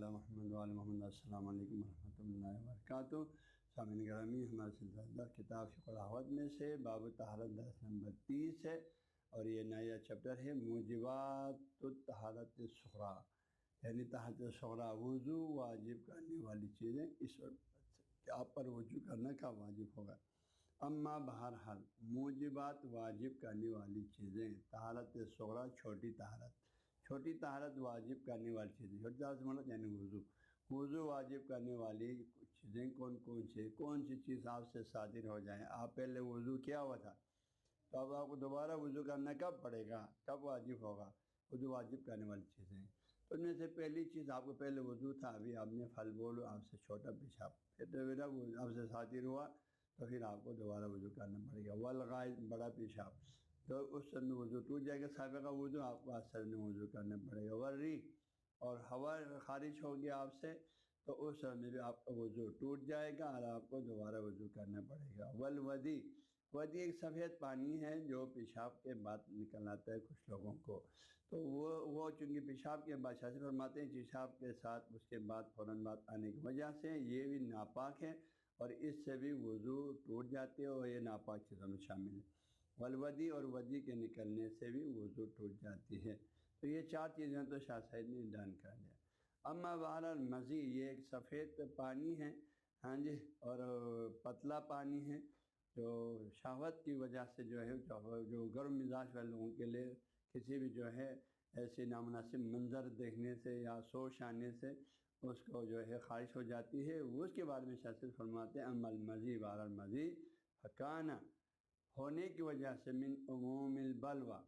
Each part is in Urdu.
علی محمد وعلی محمد۔ السلام علیکم ورحمۃ اللہ وبرکاتہ۔ سامعین گرامی، ہمارے سلسلہ کتاب فقہ الاحوال میں سے باب طہارت درس نمبر 30 ہے، اور یہ نیا چیپٹر ہے موجبات الطہارت الصغریٰ، یعنی طہارت صغریٰ، وضو واجب کرنے والی چیزیں اس وقت کہ آپ پر وضو کرنا کا واجب ہوگا۔ اما بہرحال موجبات واجب کرنے والی چیزیں، طہارت صغریٰ چھوٹی طہارت واجب کرنے والی چیزیں، چھوٹی طہارت مطلب یعنی وضو واجب کرنے والی چیزیں کون سی چیز آپ سے صادر ہو جائیں، آپ پہلے وضو کیا ہوا تھا تو اب آپ کو دوبارہ وضو کرنا کب پڑے گا، کب واجب ہوگا، وضو واجب کرنے والی چیزیں۔ تو ان میں سے پہلی چیز، آپ کو پہلے وضو تھا، ابھی آپ نے پھل بولو، آپ سے چھوٹا پیشاب، پھر آپ سے صادر ہوا تو پھر آپ کو دوبارہ وضو کرنا پڑے گا۔ والغائط، بڑا پیشاب، تو اس سب میں وضو ٹوٹ جائے گا، سابقہ وضو آپ کو اثر میں وضو کرنا پڑے گا۔ والریح، اور ہوا خارج ہو گیا آپ سے تو اس سب میں بھی آپ کا وضو ٹوٹ جائے گا اور آپ کو دوبارہ وضو کرنا پڑے گا۔ والودی، ودی ایک سفید پانی ہے جو پیشاب کے بعد نکل آتا ہے کچھ لوگوں کو، تو وہ چونکہ پیشاب کے بعد شاذ فرماتے ہیں پیشاب کے ساتھ اس کے بعد فوراً بعد آنے کی وجہ سے یہ بھی ناپاک ہے اور اس سے بھی وضو ٹوٹ جاتے ہیں اور یہ ناپاک چیزوں میں شامل ہے۔ والودی، اور ودی کے نکلنے سے بھی وضو ٹوٹ جاتی ہے۔ تو یہ چار چیزیں تو شاہ صاحب نے ڈن کر دیا۔ اما بہرحال مزی، یہ ایک سفید پانی ہے، ہاں جی، اور پتلا پانی ہے جو شہوت کی وجہ سے جو ہے جو گرم مزاج والے لوگوں کے لیے کسی بھی جو ہے ایسے نامناسب منظر دیکھنے سے یا سوش آنے سے اس کو جو ہے خارج ہو جاتی ہے، وہ اس کے بارے میں شاہ صاحب فرماتے ہیں اما المزی، بہرحال مزی فکانہ، ہونے کی وجہ سے من عموم البلوا،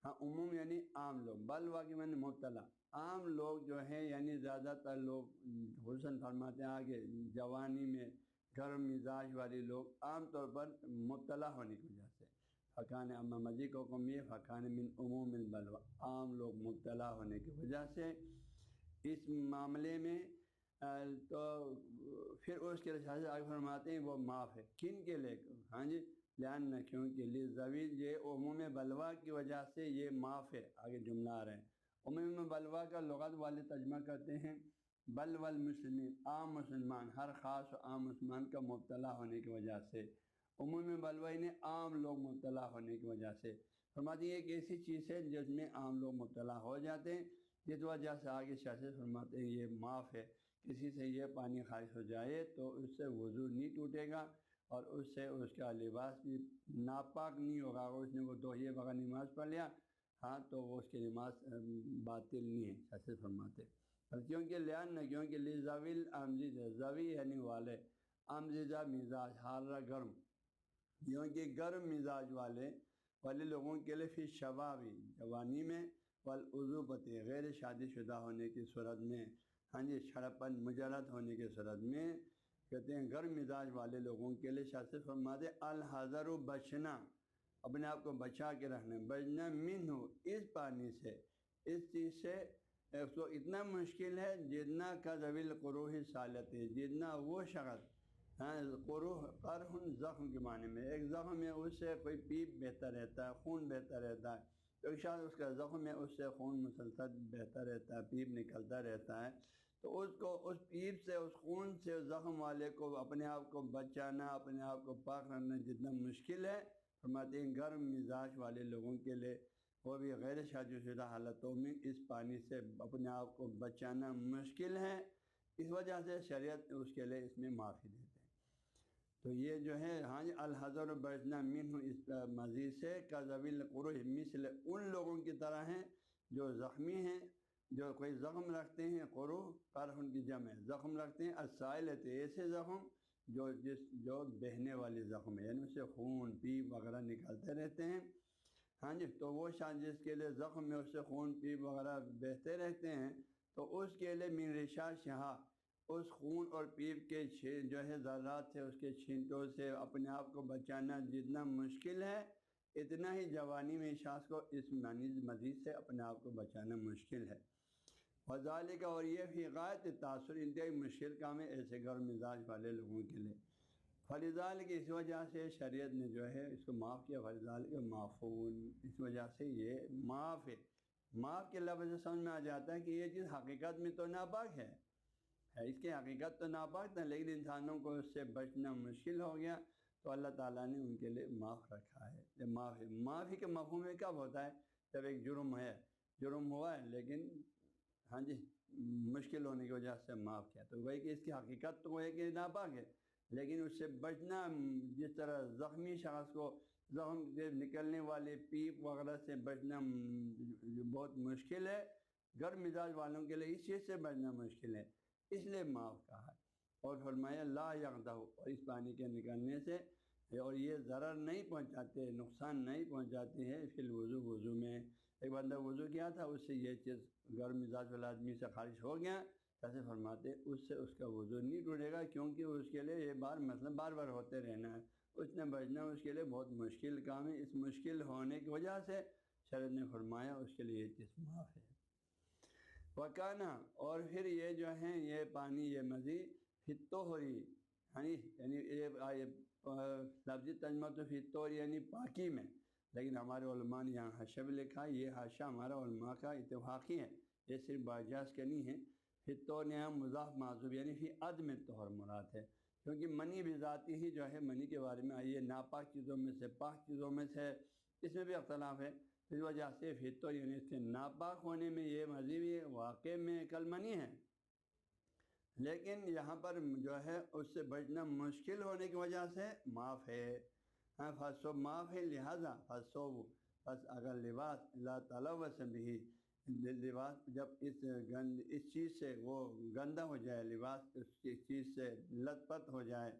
ہاں عموم یعنی عام لوگ، بلوا کی معنی مبتلا، عام لوگ جو ہیں یعنی زیادہ تر لوگ حسن فرماتے ہیں آگے جوانی میں گرم مزاج والے لوگ عام طور پر مبتلا ہونے کی وجہ سے، فقان اما مزی کو حکم یہ فقان من عموم البلوا، عام لوگ مبتلا ہونے کی وجہ سے اس معاملے میں تو پھر اس کے لحاظ سے آگے فرماتے ہیں وہ معاف ہے، کن کے لے، ہاں جی، لان نہ کیونکہ لزویل، یہ عموم بلوا کی وجہ سے یہ معاف ہے، آگے جملہ آ رہے ہیں۔ عموم بلوا کا لغت والے ترجمہ کرتے ہیں بل والمسلمین، عام مسلمان، ہر خاص و عام مسلمان کا مبتلا ہونے کی وجہ سے، عموم بلوا نے عام لوگ مبتلا ہونے کی وجہ سے، فرماتے ہیں ایک ایسی چیز ہے جس میں عام لوگ مبتلا ہو جاتے ہیں، جس وجہ سے آگے شاذ فرماتے ہیں یہ معاف ہے، کسی سے یہ پانی خارج ہو جائے تو اس سے وضو نہیں ٹوٹے گا اور اس سے اس کا لباس بھی ناپاک نہیں ہوگا، اگر اس نے وہ دوہیے بغیر نماز پڑھ لیا ہاں تو وہ اس کی نماز باطل نہیں ہے، ایسے فرماتے کیونکہ لیان نہ کیونکہ لزویل امزد، زوی یعنی والے، امزدہ مزاج، حارہ گرم، کیونکہ گرم مزاج والے لوگوں کے لیے پھر شبابی، جوانی میں، والعذوبتی، غیر شادی شدہ ہونے کی صورت میں، ہاں جی، چھڑپن مجرد ہونے کی صورت میں، کہتے ہیں گرم مزاج والے لوگوں کے لیے شاذ فرماتے الحذر، بچنا، اپنے آپ کو بچا کے رکھنا، بچنا منہ، اس پانی سے، اس چیز سے اس کو اتنا مشکل ہے جتنا کا ذویل قروح سالت ہے، جتنا وہ شخص، ہاں قروح قرح زخم کے معنی میں، ایک زخم ہے اس سے کوئی پیپ بہتا رہتا ہے، خون بہتا رہتا ہے، تو ایک شخص اس کا زخم ہے اس سے خون مسلسل بہتا رہتا ہے، پیپ نکلتا رہتا ہے، تو اس کو اس پیپ سے، اس خون سے، اس زخم والے کو اپنے آپ کو بچانا، اپنے آپ کو پاک رکھنا جتنا مشکل ہے، فرماتے ہیں گرم مزاج والے لوگوں کے لیے، وہ بھی غیر شادی شدہ حالتوں میں اس پانی سے اپنے آپ کو بچانا مشکل ہے، اس وجہ سے شریعت اس کے لیے اس میں معافی دیتے ہیں۔ تو یہ جو ہے ہاں جی الحذر بچنا منہ، اس مزید سے کا ذویل قروح، مثل ان لوگوں کی طرح ہیں جو زخمی ہیں، جو کوئی زخم رکھتے ہیں، قروح قرح ان کی جمع ہے، زخم رکھتے ہیں، السائلۃ، ایسے زخم جو بہنے والی زخم ہے، یعنی اس سے خون پیپ وغیرہ نکلتے رہتے ہیں، ہاں جی، تو وہ شان جس کے لیے زخم میں اس سے خون پیپ وغیرہ بہتے رہتے ہیں تو اس کے لیے من ریشہ شہا، اس خون اور پیپ کے جو ہے ذرات سے، اس کے چھینٹوں سے اپنے آپ کو بچانا جتنا مشکل ہے، اتنا ہی جوانی میں شخص کو اس مزید سے اپنے آپ کو بچانا مشکل ہے۔ وذالک، اور یہ فی غایت تاثر، انتہائی مشکل کام ہے ایسے گرم مزاج والے لوگوں کے لیے، فلذالک، اس وجہ سے شریعت نے جو ہے اس کو معاف کیا، فلذالک معفون، اس وجہ سے یہ معاف ہے، معاف کے لفظ سے سمجھ میں آ جاتا ہے کہ یہ چیز حقیقت میں تو ناپاک ہے، اس کی حقیقت تو ناپاک تھا، لیکن انسانوں کو اس سے بچنا مشکل ہو گیا تو اللہ تعالیٰ نے ان کے لیے معاف رکھا ہے۔ یہ معافی کے مفہوم میں کب ہوتا ہے؟ جب ایک جرم ہے، جرم ہوا ہے لیکن ہاں جی مشکل ہونے کی وجہ سے معاف کیا، تو وہی کہ اس کی حقیقت تو وہ ہے کہ ناپاک ہے، لیکن اس سے بچنا، جس طرح زخمی شخص کو زخم سے نکلنے والے پیپ وغیرہ سے بچنا بہت مشکل ہے، گرم مزاج والوں کے لیے اس چیز سے بچنا مشکل ہے، اس لیے معاف کہا ہے۔ اور فرمایا لا یغدہ، اور اس پانی کے نکلنے سے اور یہ ضرر نہیں پہنچاتے، نقصان نہیں پہنچاتے ہیں فی الوضو، وضو میں ایک بندہ وضو کیا تھا، اس سے یہ چیز گرم مزاج والا آدمی سے خارج ہو گیا، ایسے فرماتے اس سے اس کا وضو نہیں ٹوٹے گا، کیونکہ اس کے لیے یہ مطلب بار بار ہوتے رہنا ہے، اس نے بچنا اس کے لیے بہت مشکل کام ہے، اس مشکل ہونے کی وجہ سے شریعت نے فرمایا اس کے لیے یہ چیز معاف ہے۔ وکانا، اور پھر یہ جو ہے یہ پانی یہ مزید فتو ہو رہی، یعنی یہ لفظی ترجمہ تو فتور یعنی پاکی میں، لیکن ہمارے علماء نے یہاں حاشیہ بھی لکھا ہے، یہ حاشیہ ہمارا علماء کا اتفاقی ہے، یہ صرف باجاز کے نہیں ہے۔ فتور نے یہاں مضاف معذوب یعنی فی عدم طہر مراد ہے، کیونکہ منی بھی ذاتی ہی جو ہے منی کے بارے میں آئیے ناپاک چیزوں میں سے پاک چیزوں میں سے اس میں بھی اختلاف ہے، اس وجہ سے فتور یعنی اس کے ناپاک ہونے میں یہ مذہبی واقع میں کل منی ہے، لیکن یہاں پر جو ہے اس سے بچنا مشکل ہونے کی وجہ سے معاف ہے۔ ہاں فسو معاف ہے، لہٰذا فسو بس اگر لباس اللہ تلوث بھی، لباس جب اس چیز سے وہ گندا ہو جائے، لباس اس چیز سے لت پت ہو جائے،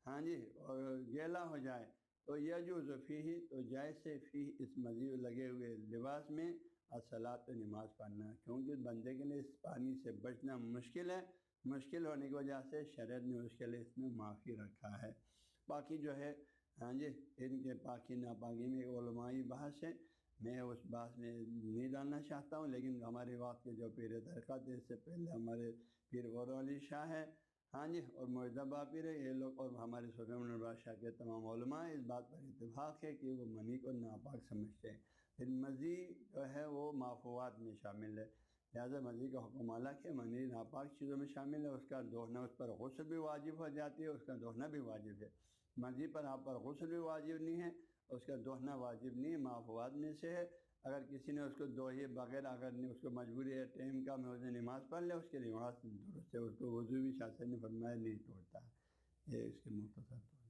ہاں جی، اور گیلا ہو جائے، تو یجوز فیہ، تو جائز ہے فیہ اس مزید لگے ہوئے لباس میں الصلاۃ، نماز پڑھنا، کیونکہ بندے کے لیے اس پانی سے بچنا مشکل ہے، مشکل ہونے کی وجہ سے شریعت نے اس کے لیے اس میں معافی رکھا ہے۔ باقی جو ہے ہاں جی ان کے پاکی ناپاکی میں علمائی بحث ہے، میں اس بحث میں نہیں ڈالنا چاہتا ہوں، لیکن ہمارے وقت کے جو پیر طریقہ تھے، اس سے پہلے ہمارے پیر غور علی شاہ ہے، ہاں جی، اور معتبہ پیر ہے، یہ لوگ اور ہمارے سفیان البادشاہ کے تمام علماء اس بات پر اتفاق ہے کہ وہ منی کو ناپاک سمجھتے ہیں، پھر مزید جو ہے وہ معفوات میں شامل ہے، لہٰذا مزید کا حکم الگ ہے، منی ناپاک چیزوں میں شامل ہے، اس کا دوہنا، اس پر غسل بھی واجب ہو جاتی ہے، اس کا دوہنا بھی واجب ہے، مزید پر آپ پر غسل بھی واجب نہیں ہے، اس کا دوہنا واجب نہیں ہے، معفوات میں سے ہے، اگر کسی نے اس کو دوہے بغیر، اگر اس کو مجبوری ہے ٹائم کا میں اسے نماز پڑھ لے، اس کی نماز درست ہے، اس کو وضو بھی شاست نے فرمایا نہیں توڑتا ہے، یہ اس کے مختصر طور